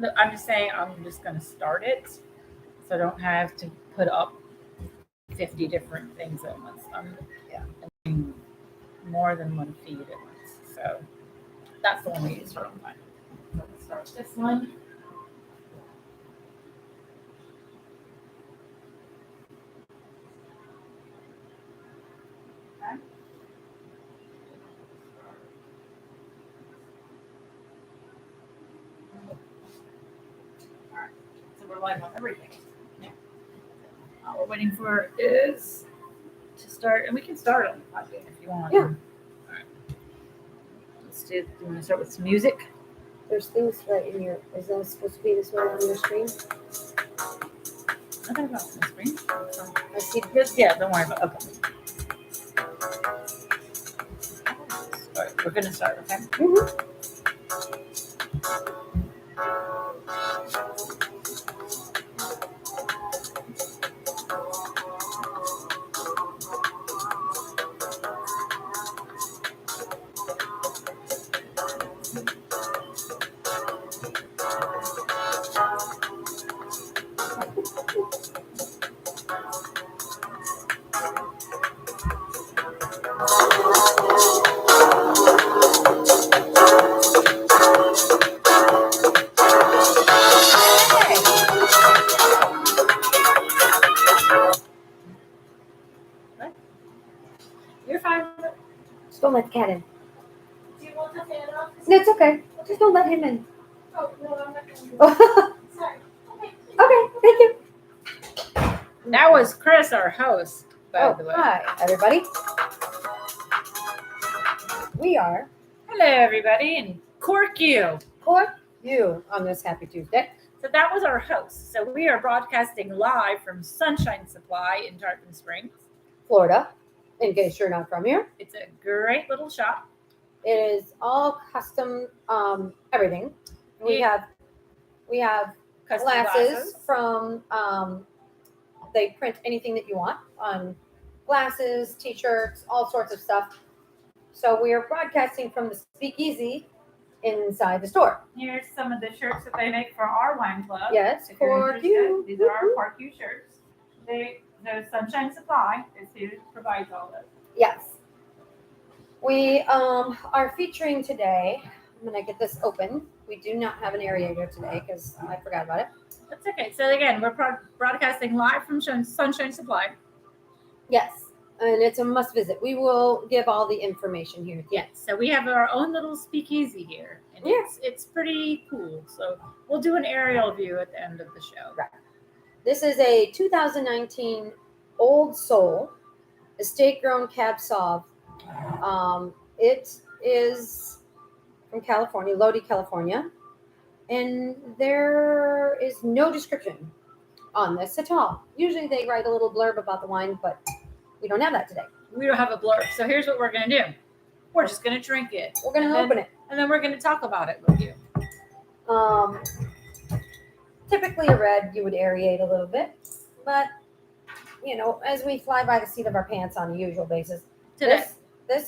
I'm just saying I'm just going to start it, so I don't have to put up 50 different things at once. I'm Yeah. doing more than one feed at once, so that's the one we use for online. So let's start this one. Okay. All right. So we're live on everything. Yeah. All we're waiting for is to start, and we can start on the podcast if you want. Yeah. All right. Let's do. Do you want to start with some music? There's things right in your. Is that supposed to be this one on your screen? I don't know. The screen. I see. Yeah. Don't worry about. Okay. All right. We're gonna start. Okay. Mm-hmm. You're fine. Just don't let the cat in. Do you want the fan off? No, it's okay. Just don't let him in. Oh no, I'm not going to. Okay, Sorry. thank you. That was Chris, our host, by the way. Hi, everybody. We are Hello, everybody, and Cork you. Cork you on this Happy Tuesday. So that was our host. So we are broadcasting live from Sunshine Supply in Tarpon Springs, Florida, in case you're not from here. It's a great little shop. It is all custom everything. We have Custom glasses from they print anything that you want on glasses, t-shirts, all sorts of stuff. So we are broadcasting from the speakeasy inside the store. Here's some of the shirts that they make for our wine club. Yes, If you're Cork interested, you. These are our Cork you shirts. The Sunshine Supply is who provides all this. Yes. We are featuring today. I'm gonna get this open. We do not have an area here today because I forgot about it. That's okay. So again, we're broadcasting live from Sunshine Supply. Yes, and it's a must visit. We will give all the information here. Yes. So we have our own little speakeasy here, and it's pretty cool. So we'll do an aerial view at the end of the show. Right. This is a 2019 Old Soul estate grown cab sauv. It is from California, Lodi, California, and there is no description on this at all. Usually they write a little blurb about the wine, but we don't have that today. We don't have a blurb. So here's what we're going to do. We're just going to drink it. We're going to open it. And then we're going to talk about it with you. Typically a red, you would aerate a little bit, but you know, as we fly by the seat of our pants on a usual basis, this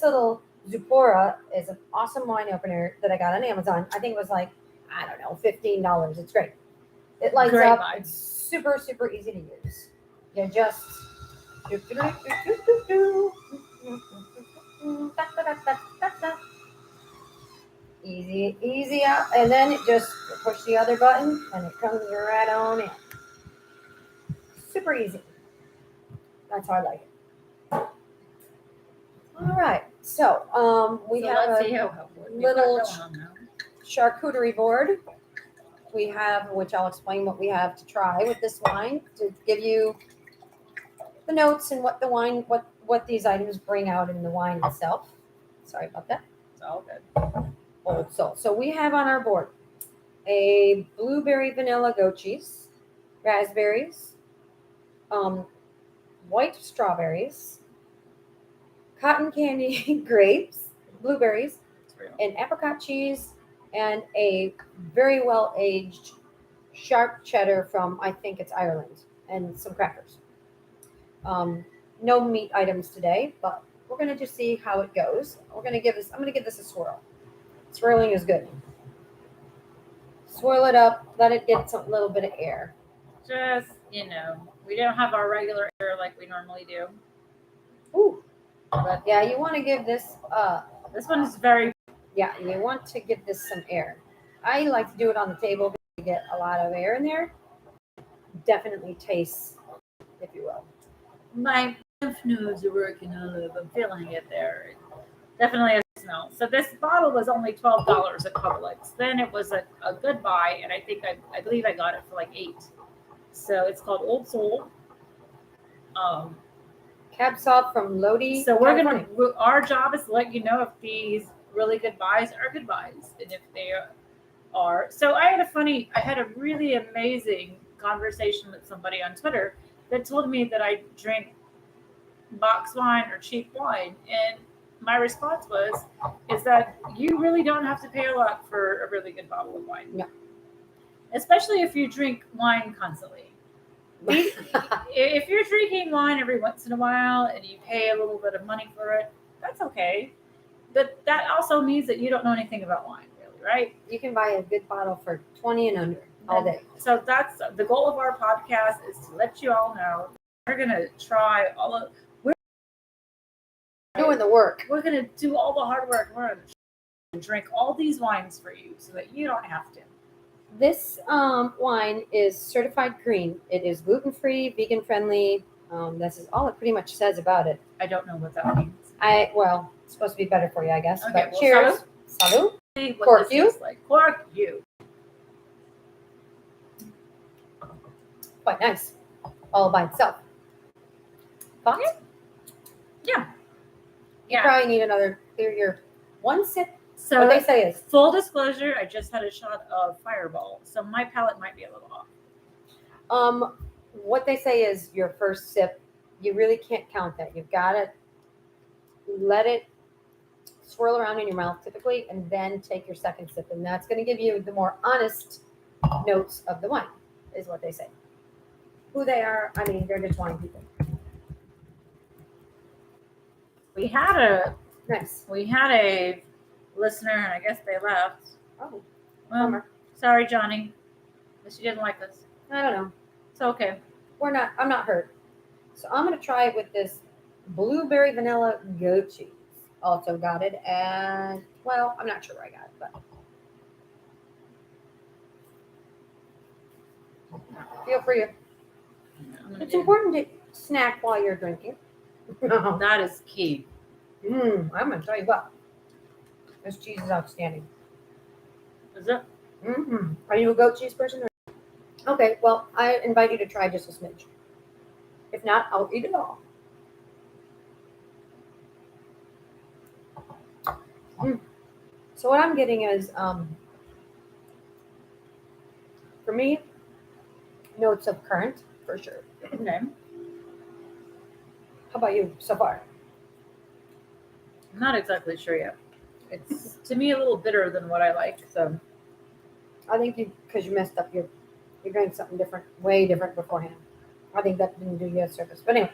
little Zupora is an awesome wine opener that I got on Amazon. I think it was like, I don't know, $15. It's great. It lights up. Wine. It's super, super easy to use. You just easy out, and then it just push the other button and it comes right on in. Super easy. That's how I like it. All right, so we have a little charcuterie board. We have, which I'll explain what we have to try with this wine to give you the notes and what the wine, what these items bring out in the wine itself. Sorry about that. It's all good. Old Soul. So we have on our board a blueberry vanilla goat cheese, raspberries, white strawberries, cotton candy grapes, blueberries, and apricot cheese, and a very well aged sharp cheddar from, I think it's Ireland, and some crackers. No meat items today, but we're gonna just see how it goes. I'm gonna give this a swirl. Swirling is good. Swirl it up. Let it get some little bit of air. Just, we don't have our regular air like we normally do. Ooh. But Yeah, you want to give this. this one is very. Yeah, you want to give this some air. I like to do it on the table to get a lot of air in there. Definitely tastes, if you will. My lymph nodes are working a little. I'm feeling it there. Definitely a smell. So this bottle was only $12 at Publix. Then it was a good buy, and I believe I got it for like $8. So it's called Old Soul. Cab Sauv from Lodi. So California. our job is to let you know if these really good buys are good buys, and if they are. So I had a really amazing conversation with somebody on Twitter that told me that I drink box wine or cheap wine, and my response is that you really don't have to pay a lot for a really good bottle of wine. No. Especially if you drink wine constantly. If you're drinking wine every once in a while and you pay a little bit of money for it, that's okay. But that also means that you don't know anything about wine, really, right? You can buy a good bottle for 20 and under all day. So that's the goal of our podcast, is to let you all know we're gonna try all of. Doing the work. We're going to do all the hard work. We're going to drink all these wines for you so that you don't have to. This wine is certified green. It is gluten-free, vegan-friendly. This is all it pretty much says about it. I don't know what that means. It's supposed to be better for you, I guess. Okay, But well, cheers. Salud. See what Cork this you? tastes like. Cork you. Quite nice. All by itself. Thoughts? Yeah. You probably need another, your one sip. So What they say is, full disclosure, I just had a shot of Fireball, so my palate might be a little off. what they say is your first sip, you really can't count that. You've got to let it swirl around in your mouth typically, and then take your second sip. And that's going to give you the more honest notes of the wine, is what they say. Who they are, I mean, they're just wine people. We had a Nice. listener, and I guess they left. Oh, Well, bummer. sorry, Johnny. But she didn't like us. I don't know. It's okay. I'm not hurt. So I'm going to try it with this blueberry vanilla goat cheese. Also got it at, well, I'm not sure where I got it, but feel free. It's important to snack while you're drinking. That is key. I'm going to tell you what. This cheese is outstanding. Is it? Are you a goat cheese person? Okay, well, I invite you to try just a smidge. If not, I'll eat it all. So what I'm getting is, for me, notes of currant, for sure. Okay. How about you so far? I'm not exactly sure yet. It's to me a little bitter than what I like. So I think because you messed up, you drank something different, way different beforehand. I think that didn't do you a service. But anyway.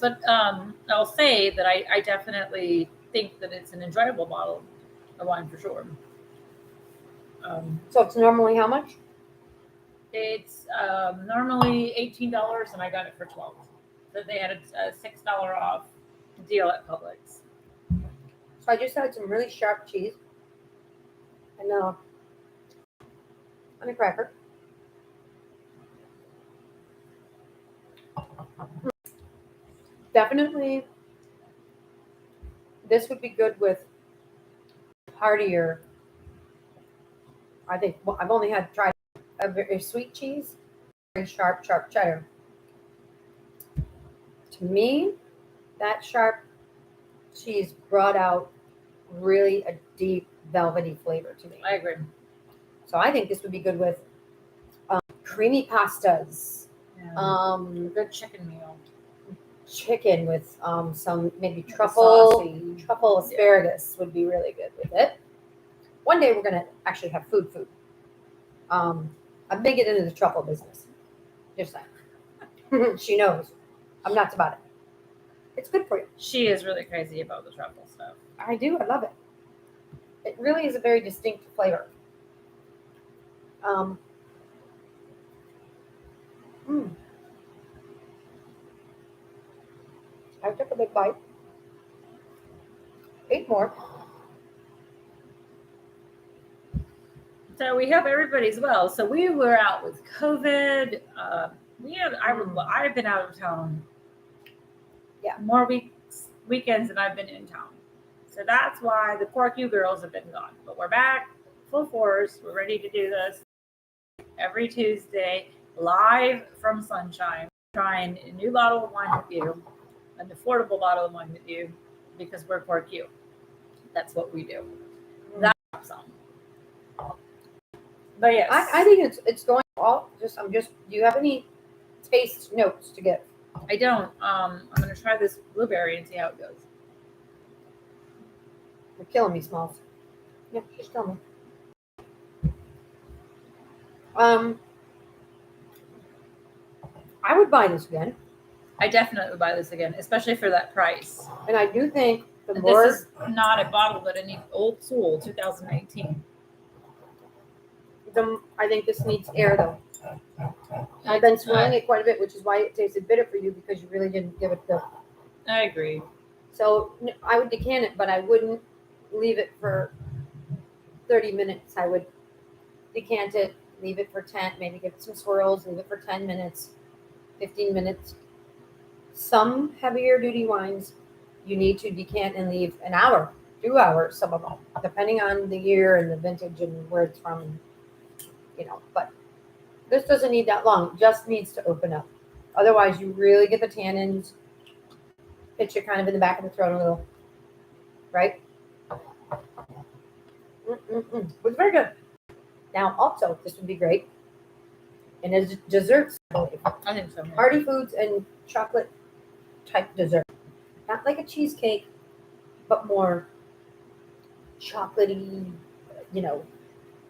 But I'll say that I definitely think that it's an enjoyable bottle of wine for sure. So it's normally how much? It's normally $18, and I got it for $12. So they had a $6 off deal at Publix. So I just had some really sharp cheese and a cracker. Definitely, this would be good with heartier. I think I've only tried a very sweet cheese, very sharp cheddar. To me, that sharp cheese brought out really a deep velvety flavor to me. I agree. So I think this would be good with creamy pastas. Yeah. Good chicken meal. Chicken with some maybe truffle Saucy. asparagus would be really good with it. One day we're gonna actually have food. I'm big into the truffle business. Just saying. She knows. I'm nuts about it. It's good for you. She is really crazy about the truffle stuff. I do. I love it. It really is a very distinct flavor. Um, mm, I took a big bite. Ate more. So we hope everybody's well. So we were out with COVID. I've been out of town. Yeah. More weekends than I've been in town. So that's why the Cork U girls have been gone. But we're back full force. We're ready to do this every Tuesday live from Sunshine. Trying a new bottle of wine with you, an affordable bottle of wine with you, because we're Cork U. That's what we do. That's awesome. But yes, I think it's going all. Do you have any taste notes to give? I don't. I'm gonna try this blueberry and see how it goes. You're killing me, Smalls. Yeah, just tell me. I would buy this again. I definitely would buy this again, especially for that price. And I do think the This more is not a bottle that any Old Soul 2019. I think this needs air though. I've been swirling it quite a bit, which is why it tasted bitter for you because you really didn't give it the. I agree. So I would decant it, but I wouldn't leave it for 30 minutes. I would decant it, leave it for 10, maybe give it some swirls, leave it for 10 minutes, 15 minutes. Some heavier duty wines, you need to decant and leave an hour, 2 hours, some of them, depending on the year and the vintage and where it's from, but this doesn't need that long. It just needs to open up. Otherwise, you really get the tannins, hit you kind of in the back of the throat a little, right? It was very good. Now, also, this would be great in a dessert, I believe. I think so. Hearty foods and chocolate type dessert. Not like a cheesecake, but more chocolatey,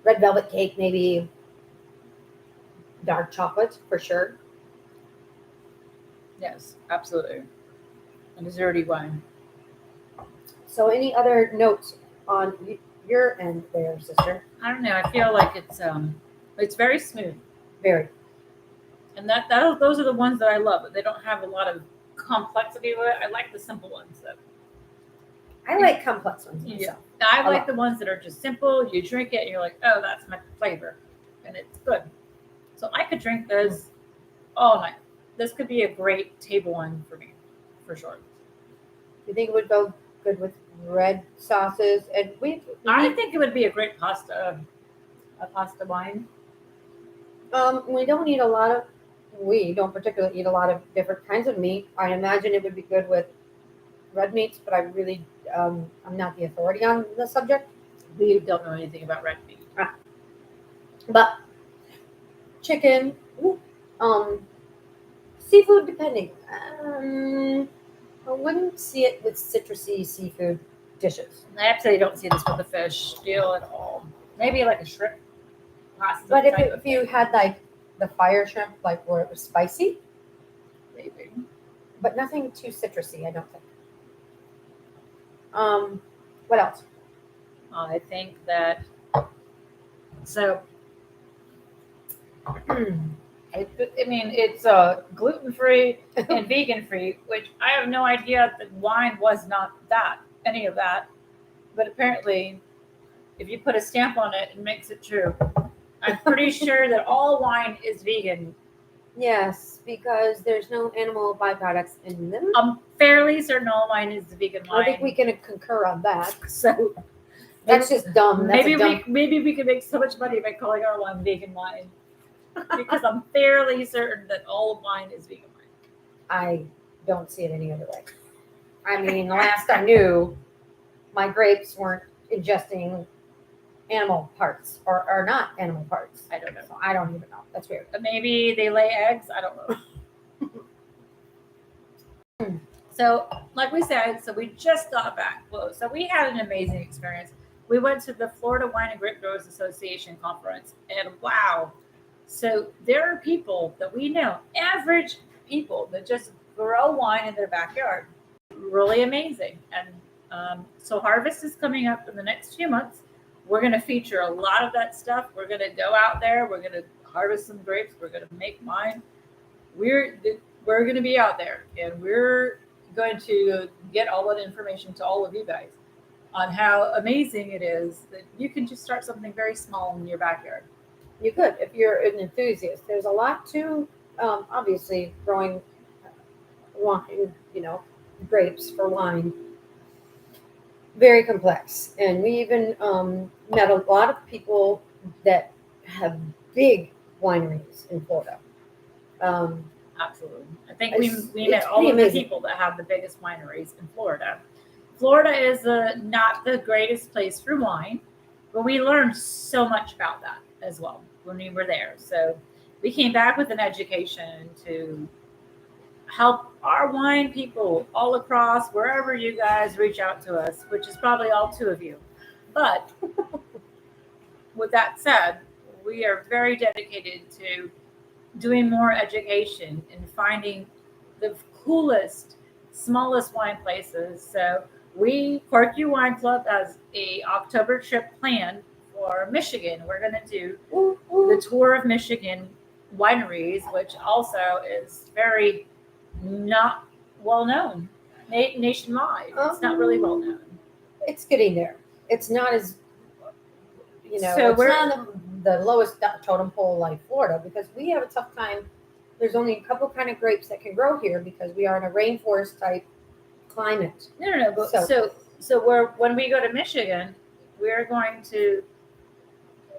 red velvet cake, maybe dark chocolate for sure. Yes, absolutely. A desserty wine. So, any other notes on your end there, sister? I don't know. I feel like it's very smooth. Very. And those are the ones that I love. They don't have a lot of complexity with it. I like the simple ones though. I like complex ones. Yeah. I like the ones that are just simple. You drink it and you're like, oh, that's my flavor. And it's good. So I could drink this all night. This could be a great table wine for me, for sure. You think it would go good with red sauces? And I think it would be a great pasta wine. We don't particularly eat a lot of different kinds of meat. I imagine it would be good with red meats, but I really, I'm not the authority on the subject. We don't know anything about red meat. But chicken, seafood, depending. I wouldn't see it with citrusy seafood dishes. I absolutely don't see this with the fish deal at all. Maybe like a shrimp pasta. But if you had like the fire shrimp, like where it was spicy, maybe. But nothing too citrusy, I don't think. What else? I think that it's gluten-free and vegan-free, which I have no idea that wine was not any of that. But apparently, if you put a stamp on it, it makes it true. I'm pretty sure that all wine is vegan. Yes, because there's no animal byproducts in them. I'm fairly certain all wine is vegan wine. I think we can concur on that. So that's just dumb. Maybe we can make so much money by calling our wine vegan wine. Because I'm fairly certain that all wine is vegan wine. I don't see it any other way. I mean, last I knew, my grapes weren't ingesting animal parts or not animal parts. I don't know. So I don't even know. That's weird. But maybe they lay eggs. I don't know. So, like we said, we just got back. So we had an amazing experience. We went to the Florida Wine and Grape Growers Association conference, and wow. So there are people that we know, average people that just grow wine in their backyard. Really amazing. And so harvest is coming up in the next few months. We're going to feature a lot of that stuff. We're going to go out there. We're going to harvest some grapes. We're going to make wine. We're we're going to be out there, and we're going to get all that information to all of you guys on how amazing it is that you can just start something very small in your backyard. You could, if you're an enthusiast. There's a lot to, obviously, growing wine, grapes for wine. Very complex. And we even met a lot of people that have big wineries in Florida. Absolutely. I think we It's- met it's all pretty of the amazing. people that have the biggest wineries in Florida. Florida is not the greatest place for wine, but we learned so much about that as well when we were there. So we came back with an education to help our wine people all across wherever you guys reach out to us, which is probably all two of you. But with that said, we are very dedicated to doing more education and finding the coolest, smallest wine places. So we, Cork Wine Club, has a October trip planned for Michigan. We're going to do the tour of Michigan wineries, which also is very not well known nationwide. It's not really well known. It's getting there. It's not as, So it's we're- not on the lowest totem pole like Florida, because we have a tough time. There's only a couple kind of grapes that can grow here because we are in a rainforest type climate. No. But So- so we're when we go to Michigan, we're going to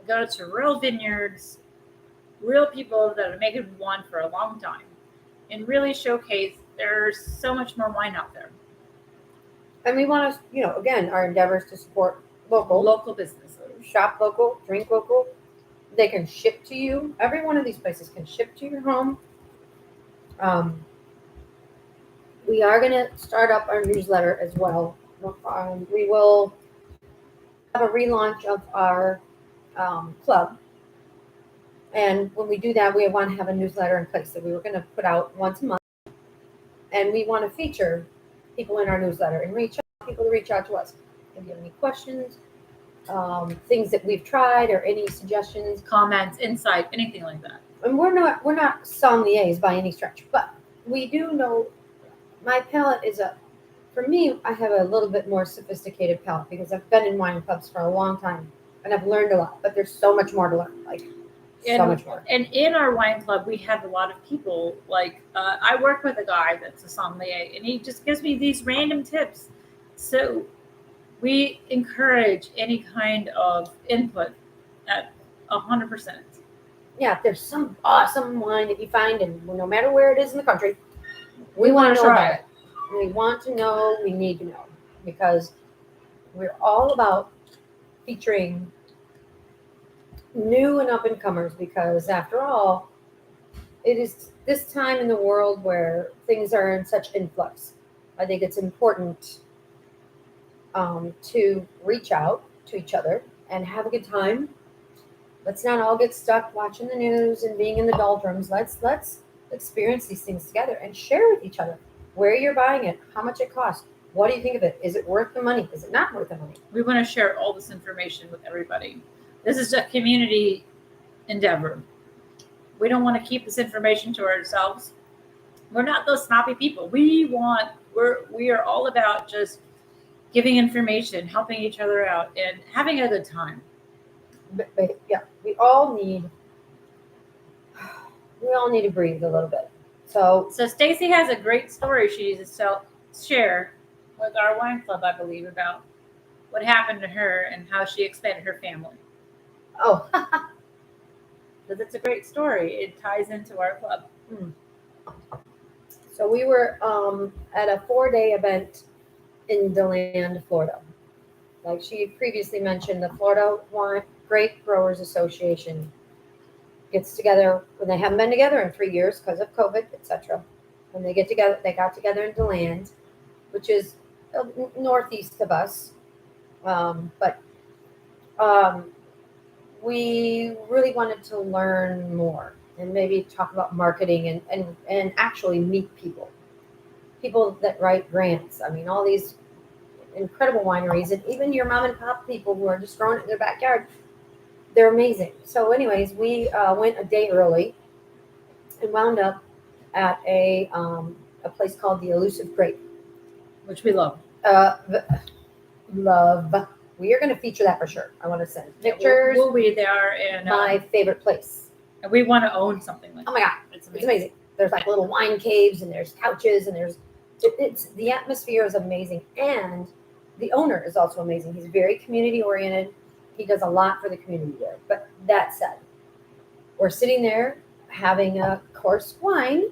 go to real vineyards, real people that are making wine for a long time, and really showcase there's so much more wine out there. And we want to, again, our endeavors to support Local businesses. shop local, drink local. They can ship to you. Every one of these places can ship to your home. We are going to start up our newsletter as well. We will have a relaunch of our club. And when we do that, we want to have a newsletter in place that we were going to put out once a month. And we want to feature people in our newsletter and people to reach out to us. If you have any questions, things that we've tried, or any suggestions, Comments, insight, anything like that. and we're not sommeliers by any stretch, but we do know my palate for me, I have a little bit more sophisticated palate because I've been in wine clubs for a long time and I've learned a lot, but there's so much more to learn, so much more. And in our wine club, we have a lot of people. Like I work with a guy that's a sommelier, and he just gives me these random tips. So we encourage any kind of input at 100%. Yeah, if there's some awesome wine that you find, and no matter where it is in the country, We want wanna to know try about it. We want to know, we need to know, because we're all about featuring new and up and comers, because after all, it is this time in the world where things are in such influx. I think it's important to reach out to each other and have a good time. Let's not all get stuck watching the news and being in the doldrums. Let's experience these things together and share with each other where you're buying it, how much it costs, what do you think of it? Is it worth the money? Is it not worth the money? We want to share all this information with everybody. This is a community endeavor. We don't want to keep this information to ourselves. We're not those snobby people. We are all about just giving information, helping each other out, and having a good time. But yeah, we all need to breathe a little bit. So Stacy has a great story she needs to share with our wine club, I believe, about what happened to her and how she expanded her family. oh Because it's a great story. It ties into our club. so we were at a 4-day event in DeLand, Florida. Like she previously mentioned, the Florida Grape Growers Association gets together when they haven't been together in 3 years because of COVID, etc. When they get together, they got together in DeLand, which is northeast of us. But we really wanted to learn more and maybe talk about marketing and actually meet people that write grants. I mean, all these incredible wineries, and even your mom and pop people who are just growing it in their backyard, they're amazing. So, anyways, we went a day early and wound up at a place called the Elusive Grape. which we love. Love. We are going to feature that for sure. I want to send Yeah, pictures. We'll be there, and My favorite place. we want to own something like Oh my god, that. it's amazing. There's like little wine caves, and there's couches, and it's the atmosphere is amazing, and the owner is also amazing. He's very community oriented. He does a lot for the community there. But that said, we're sitting there having a course wine,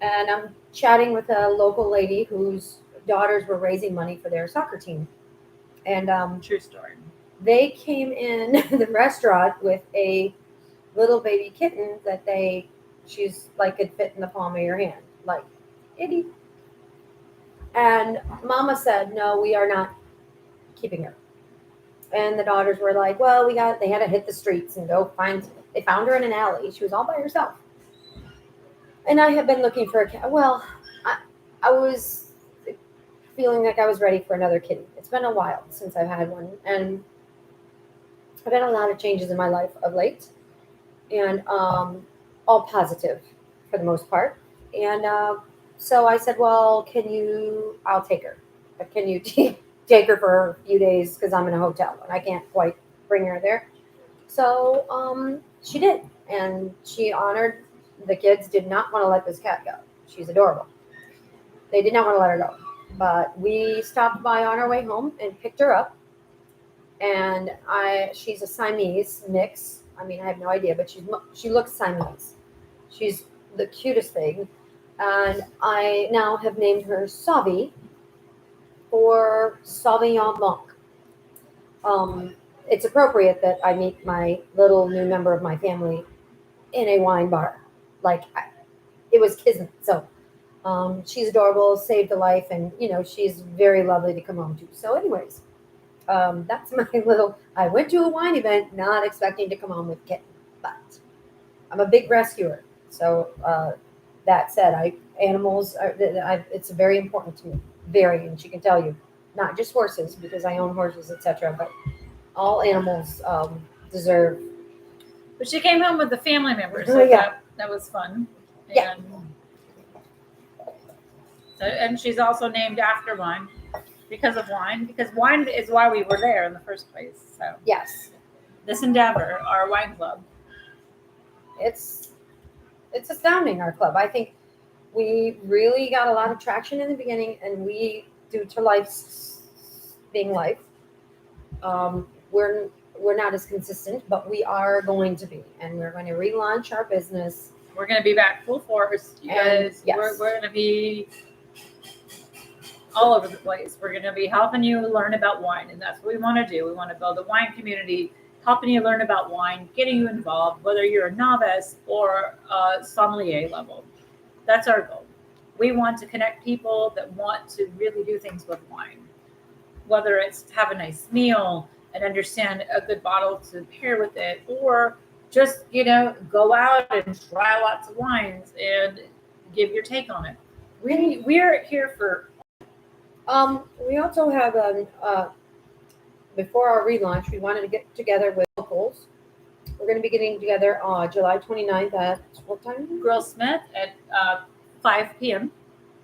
and I'm chatting with a local lady whose daughters were raising money for their soccer team. And True story. they came in the restaurant with a little baby kitten that she's like could fit in the palm of your hand, like itty. And Mama said, "No, we are not keeping her." And the daughters were like, "Well, they had to hit the streets and go find." They found her in an alley. She was all by herself. And I have been looking for a cat. Well, I was feeling like I was ready for another kitty. It's been a while since I've had one, and I've had a lot of changes in my life of late, and all positive for the most part. And so I said, "Well, I'll take her. But can you take her for a few days because I'm in a hotel and I can't quite bring her there?" So she did, and she honored. The kids did not want to let this cat go. She's adorable. They did not want to let her go. But we stopped by on our way home and picked her up. And she's a Siamese mix. I mean, I have no idea, but she looks Siamese. She's the cutest thing. And I now have named her Savi for Sauvignon Blanc. It's appropriate that I meet my little new member of my family in a wine bar. It was kismet. So she's adorable, saved a life, and she's very lovely to come home to. So, anyways, that's my little. I went to a wine event not expecting to come home with a kitten, but I'm a big rescuer. So that said, animals it's very important to me. Very, and she can tell you, not just horses because I own horses, etc. But all animals deserve. But she came home with the family members, so that was fun. Yeah. And she's also named after wine because wine is why we were there in the first place. So yes, this endeavor, our wine club, it's astounding. Our club, I think, we really got a lot of traction in the beginning, and we, due to life being life, we're not as consistent, but we are going to be, and we're going to relaunch our business. We're going to be back full force, you guys. Yes. We're going to be all over the place. We're going to be helping you learn about wine, and that's what we want to do. We want to build a wine community, helping you learn about wine, getting you involved, whether you're a novice or a sommelier level. That's our goal. We want to connect people that want to really do things with wine, whether it's to have a nice meal and understand a good bottle to pair with it, or just, go out and try lots of wines and give your take on it. We're here for. We also have before our relaunch, we wanted to get together with locals. We're going to be getting together on July 29th at what time? Grill Smith at 5 p.m.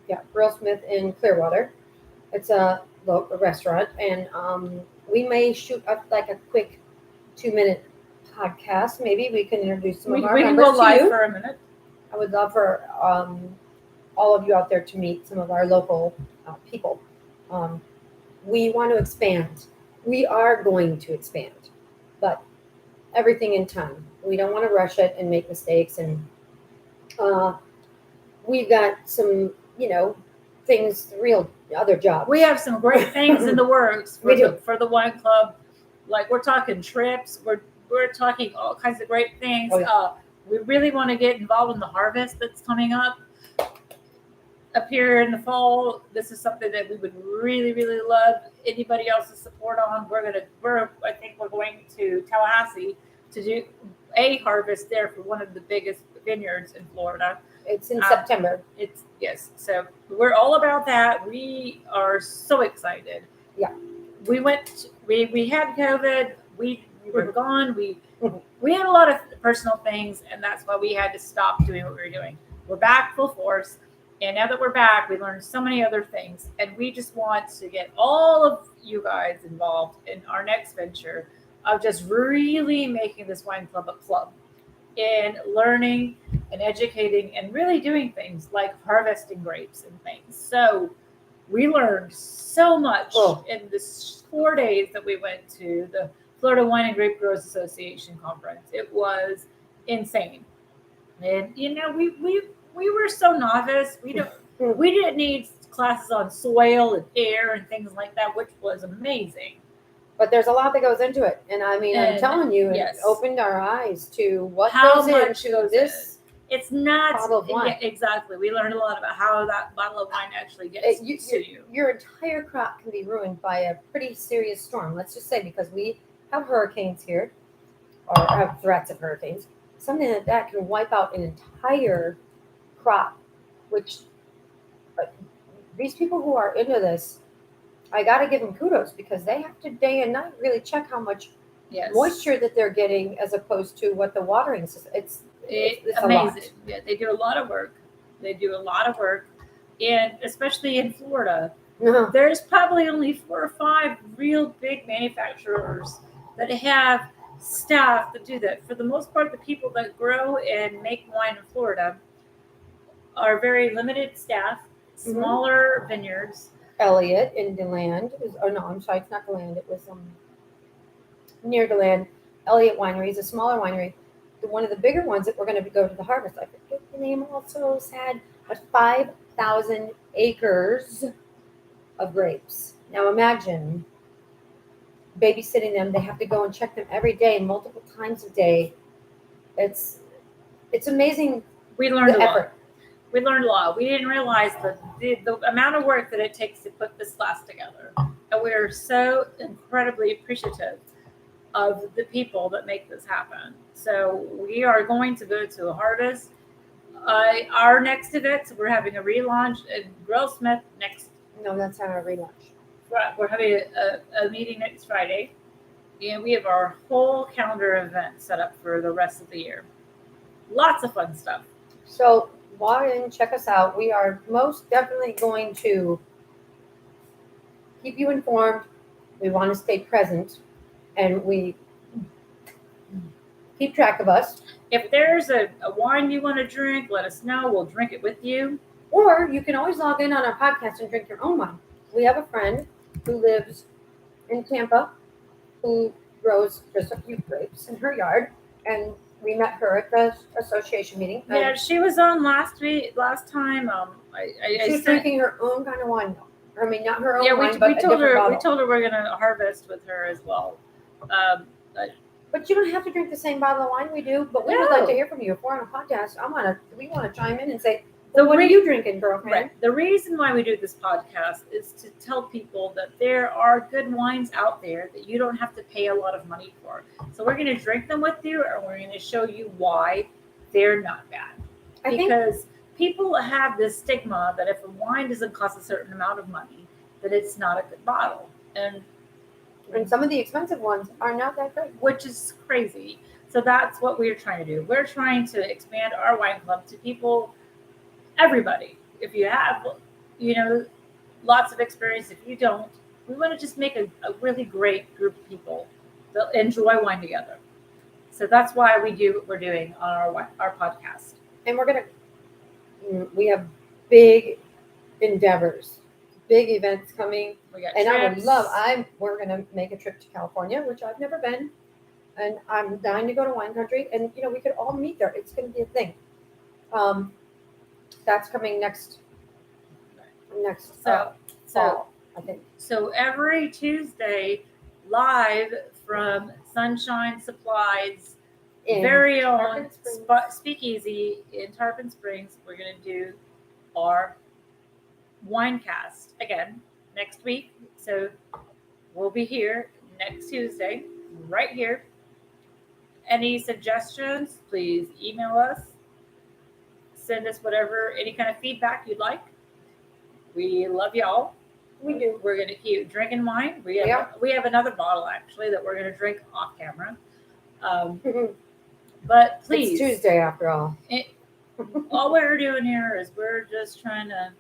Yeah, Grill Smith in Clearwater. It's a local restaurant, and we may shoot up like a quick 2-minute podcast. Maybe we can introduce some of our members. We can go live to you. for a minute. I would love for all of you out there to meet some of our local people. We want to expand. We are going to expand, but everything in time. We don't want to rush it and make mistakes. And we've got some, things, real other jobs. We have some great things in the works for the wine club. Like, we're talking trips. We're talking all kinds of great things. Oh, yeah. We really want to get involved in the harvest that's coming up here in the fall. This is something that we would really, really love anybody else's support on. I think we're going to Tallahassee to do a harvest there for one of the biggest vineyards in Florida. It's in September. Yes. So we're all about that. We are so excited. Yeah. We went. We had COVID. We were Mhm. gone. We had a lot of personal things, and that's why we had to stop doing what we were doing. We're back full force, and now that we're back, we learned so many other things, and we just want to get all of you guys involved in our next venture of just really making this wine club a club in learning and educating and really doing things like harvesting grapes and things. So we learned so much Oh. in the 4 days that we went to the Florida Wine and Grape Growers Association conference. It was insane. And we were so novice. We didn't need classes on soil and air and things like that, which was amazing. But there's a lot that goes into it, and I mean, I'm And telling you, yes. it opened our eyes to what How goes much into goes this. It's not bottle of wine. Yeah, exactly. We learned a lot about how that bottle of wine actually gets to you. Your entire crop can be ruined by a pretty serious storm. Let's just say, because we have hurricanes here, or have threats of hurricanes. Something like that can wipe out an entire crop. Which these people who are into this, I got to give them kudos, because they have to day and night really check how much Yes. moisture that they're getting as opposed to what the watering system. It's amazing. A lot. Yeah, they do a lot of work. And especially in Florida, there's probably only 4 or 5 real big manufacturers that have staff that do that. For the most part, the people that grow and make wine in Florida are very limited staff, smaller vineyards. Elliott in DeLand I'm sorry, it's not DeLand. It was near DeLand. Elliott Winery is a smaller winery. One of the bigger ones that we're going to go to the harvest, I forget the name, also had 5,000 acres of grapes. Now imagine babysitting them. They have to go and check them every day, multiple times a day. It's amazing. We learned the a effort. lot. We learned a lot. We didn't realize the amount of work that it takes to put this class together. And we are so incredibly appreciative of the people that make this happen. So we are going to go to a harvest. Our next event, we're having a relaunch in Grillsmith next. No, that's not a relaunch. We're having a meeting next Friday, and we have our whole calendar event set up for the rest of the year. Lots of fun stuff. So log in, check us out. We are most definitely going to keep you informed. We want to stay present, and we keep track of us. If there's a wine you want to drink, let us know. We'll drink it with you. Or you can always log in on our podcast and drink your own wine. We have a friend who lives in Tampa who grows just a few grapes in her yard, and we met her at the association meeting. Yeah, she was on last time. She was drinking her own kind of wine. I mean, not her own wine, but we told her we're gonna harvest with her as well. But you don't have to drink the same bottle of wine we do. But we would like to hear from you. If we're on a podcast, we want to chime in and say, what are you drinking, girlfriend? Right. The reason why we do this podcast is to tell people that there are good wines out there that you don't have to pay a lot of money for. So we're going to drink them with you, and we're going to show you why they're not bad. Because people have this stigma that if a wine doesn't cost a certain amount of money, that it's not a good bottle. And some of the expensive ones are not that great. Which is crazy. So that's what we're trying to do. We're trying to expand our wine club to people, everybody. If you have, lots of experience, if you don't, we want to just make a really great group of people that enjoy wine together. So that's why we do what we're doing on our podcast. And we have big endeavors, big events coming. And we're going to make a trip to California, which I've never been. And I'm dying to go to wine country. And, we could all meet there. It's going to be a thing. That's coming next fall, I think. So every Tuesday, live from Sunshine Supply's very own speakeasy in Tarpon Springs, we're going to do our wine cast again next week. So we'll be here next Tuesday, right here. Any suggestions, please email us. Send us any kind of feedback you'd like. We love y'all. We do. We're gonna keep drinking wine. We have Yeah. we have another bottle actually that we're gonna drink off camera. It's But please, Tuesday after all. all we're doing here is we're just trying to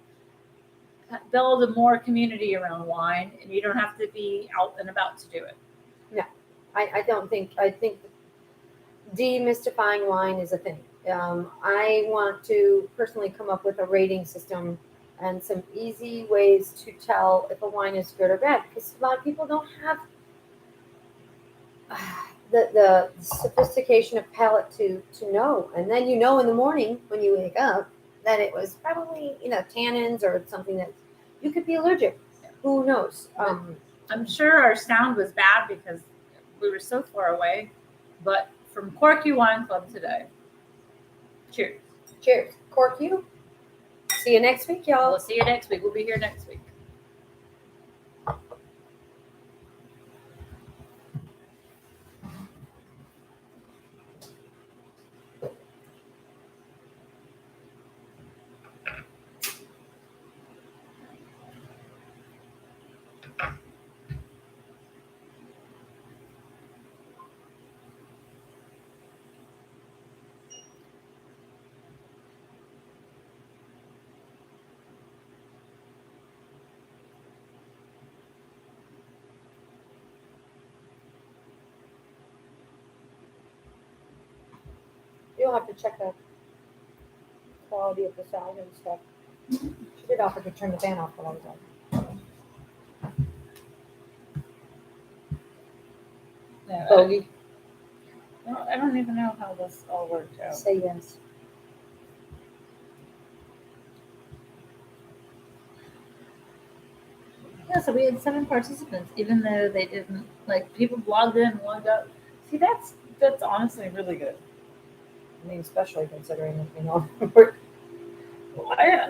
build a more community around wine, and you don't have to be out and about to do it. I don't think, I think demystifying wine is a thing. I want to personally come up with a rating system and some easy ways to tell if a wine is good or bad, because a lot of people don't have the sophistication of palate to know. And then you know in the morning when you wake up that it was probably, tannins or something that you could be allergic. Who knows? I'm sure our sound was bad because we were so far away, but from Corky Wine Club today, cheers. Cheers. Cork you. See you next week, y'all. We'll see you next week. We'll be here next week. You'll have to check the quality of the sound and stuff. She did offer to turn the fan off while I was on. Yeah, Bogey, I don't even know how this all worked out. say yes. Yeah, so we had 7 participants, even though they didn't people logged in, logged out. See, that's honestly really good. I mean, especially considering, I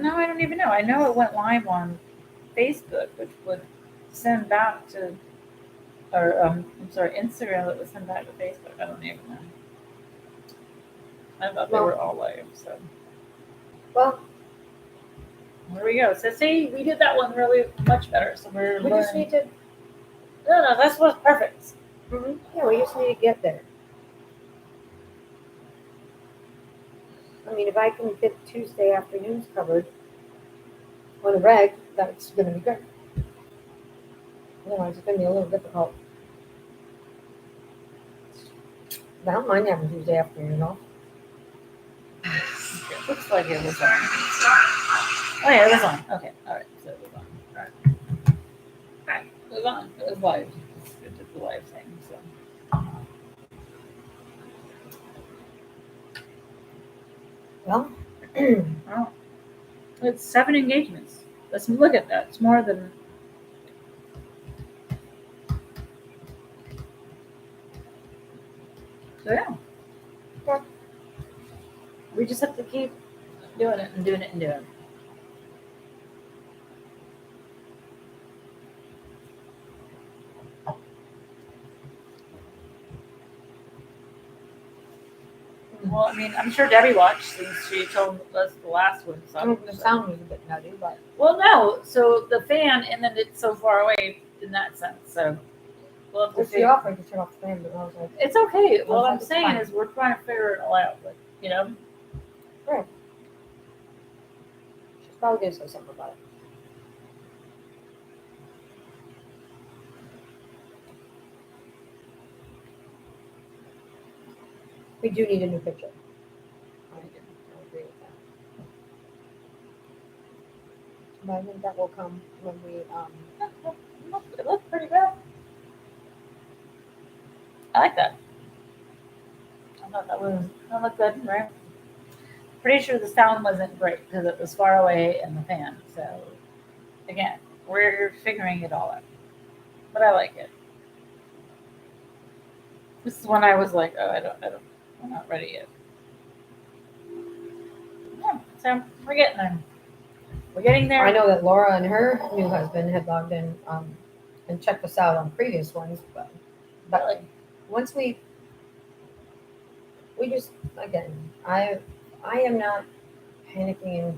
don't even know. I know it went live on Facebook, which would send back to, or I'm sorry, Instagram that would send back to Facebook. I don't even know. I thought they were all live. So well, there we go. So see, we did that one really much better. So we just need to. No, that's what's perfect. Yeah, we just need to get there. I mean, if I can get Tuesday afternoons covered on a reg, that's going to be good. Otherwise, it's going to be a little difficult. I don't mind having Tuesday afternoon off. It looks like it was on. Oh yeah, it was on. Okay, all right. So it was on. All right. All right, it was on. It was live. It did the live thing. So. Well, Well, it's 7 engagements. Let's look at that. It's more than. So yeah. We just have to keep doing it and doing it and doing it. Well, I mean, I'm sure Debbie watched since she told us the last one. So the sound was a bit nutty, but well, no. So the fan, and then it's so far away in that sense. So we'll have to she offered to turn off the fan, but I was like, it's okay. Well, What I'm that's saying fine. is we're trying to figure it all out. But right. She's probably going to say something about it. We do need a new picture. I agree with that. But I think that will come when we. it looks pretty good. I like that. I thought that looked good, right? Pretty sure the sound wasn't great because it was far away in the fan. So again, we're figuring it all out. But I like it. This is when I was like, oh, I'm not ready yet. Yeah, so we're getting there. We're getting there. I know that Laura and her new husband had logged in and checked us out on previous ones, but Really? once we just again, I am not panicking and